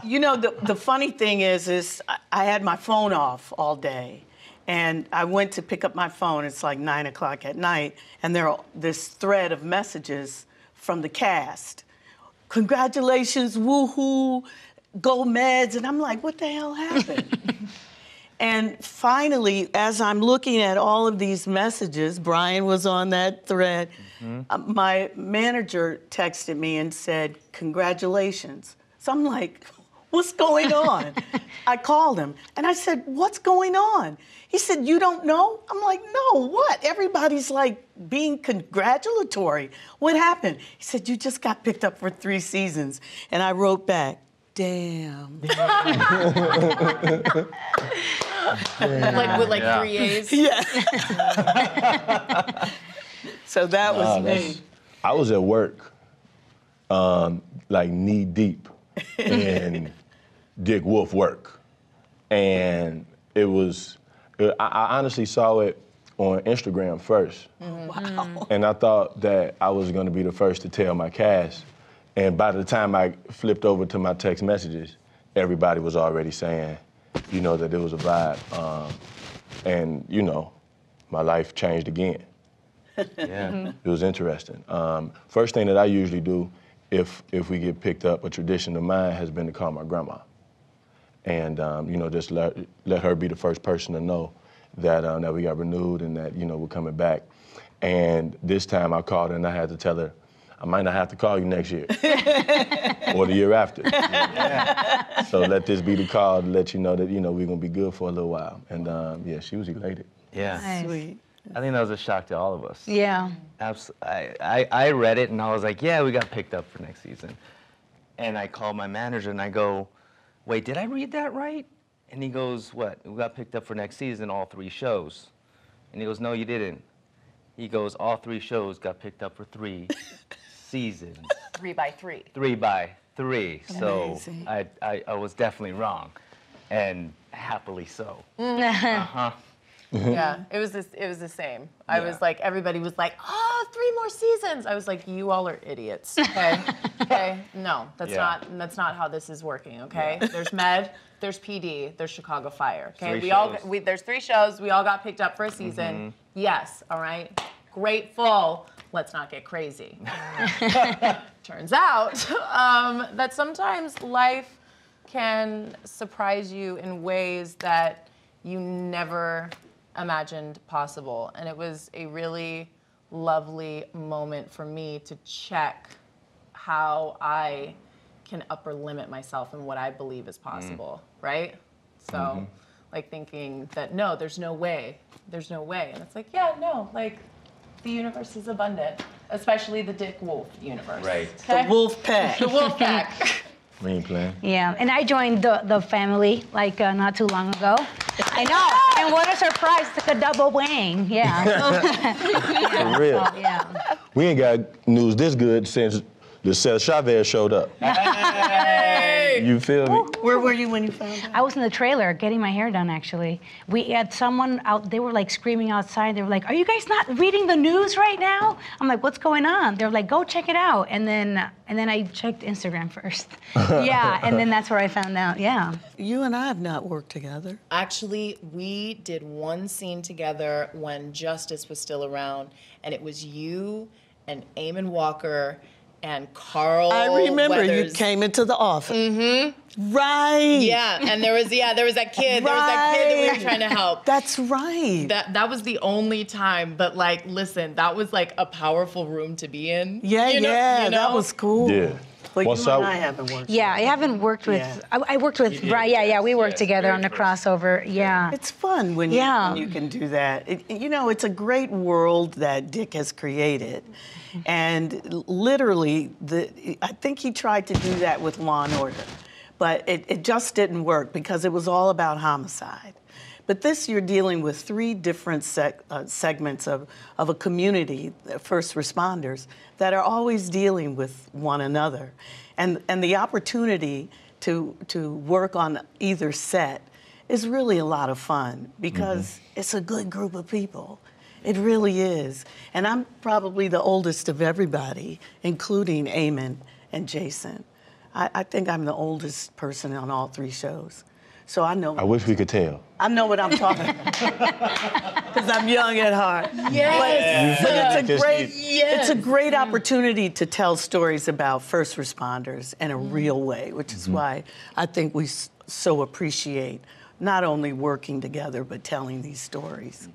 You know, the funny thing is I had my phone off all day. And I went to pick up my phone. It's like 9 o'clock at night. And this thread of messages from the cast. Congratulations, woohoo, go Meds. And I'm like, what the hell happened? And finally, as I'm looking at all of these messages, Brian was on that thread, my manager texted me and said, congratulations. So I'm like, what's going on? I called him and I said, what's going on? He said, you don't know? I'm like, no, what? Everybody's like being congratulatory. What happened? He said, you just got picked up for 3 seasons. And I wrote back, damn. Like with 3 A's? Yeah. So that was me. I was at work, like knee deep in Dick Wolf work. And it was, I honestly saw it on Instagram first. Wow. And I thought that I was gonna be the first to tell my cast. And by the time I flipped over to my text messages, everybody was already saying, you know, that it was a vibe. And, you know, my life changed again. Yeah. It was interesting. First thing that I usually do if we get picked up, a tradition of mine has been to call my grandma. And, you know, just let her be the first person to know that, that we got renewed and that, you know, we're coming back. And this time I called her and I had to tell her, I might not have to call you next year or the year after. Yeah. So let this be the call to let you know that, you know, we're gonna be good for a little while. And yeah, she was elated. Yeah. Nice. Sweet. I think that was a shock to all of us. Yeah. I read it and I was like, yeah, we got picked up for next season. And I called my manager and I go, wait, did I read that right? And he goes, what? We got picked up for next season, all 3 shows. And he goes, no, you didn't. He goes, all 3 shows got picked up for 3 seasons. 3 by 3. 3 by 3. Amazing. So I was definitely wrong, and happily so. Yeah, it was the same. I was like, everybody was like, oh, 3 more seasons. I was like, you all are idiots. Okay, okay, no, that's not how this is working. Okay, there's Med, there's PD, there's Chicago Fire. Okay, there's 3 shows. We all got picked up for a season. Yes, all right, grateful. Let's not get crazy. Turns out that sometimes life can surprise you in ways that you never imagined possible. And it was a really lovely moment for me to check how I can upper limit myself in what I believe is possible, right? So, like thinking that, no, there's no way. And it's like, yeah, no, like, the universe is abundant, especially the Dick Wolf universe. Right. Okay? The wolf pack. The wolf pack. We ain't playing. Yeah, and I joined the family like not too long ago. I know, and what a surprise! It's like a double wang. Yeah. For real. So, yeah. We ain't got news this good since the Chavez showed up. Hey! You feel me? Where were you when you found out? I was in the trailer getting my hair done, actually. We had someone out, they were like screaming outside. They were like, are you guys not reading the news right now? I'm like, what's going on? They were like, go check it out. And then I checked Instagram first. Yeah, and then that's where I found out, yeah. You and I have not worked together. Actually, we did one scene together when Justice was still around, and it was you and Eamon Walker and Carl I remember Weathers. you came into the office. Mm-hmm. Right. Yeah, and there was that kid. There was that kid that we were trying to help. That's right. That was the only time, but like, listen, that was like a powerful room to be in. Yeah, you know? that was cool. Yeah. But Once you and I haven't worked. Yeah, I haven't worked with, I worked with Brian, yeah, we worked together on the crossover, yeah. It's fun when you can do that. You know, it's a great world that Dick has created. And literally, I think he tried to do that with Law and Order, but it just didn't work because it was all about homicide. But this, you're dealing with 3 different segments of a community, first responders, that are always dealing with one another. And the opportunity to work on either set is really a lot of fun because it's a good group of people. It really is. And I'm probably the oldest of everybody, including Eamon and Jason. I think I'm the oldest person on all 3 shows. So I know. I wish we could tell. I know what I'm talking about. Because I'm young at heart. Yes. But it's a great opportunity to tell stories about first responders in a real way, which is why I think we so appreciate not only working together, but telling these stories.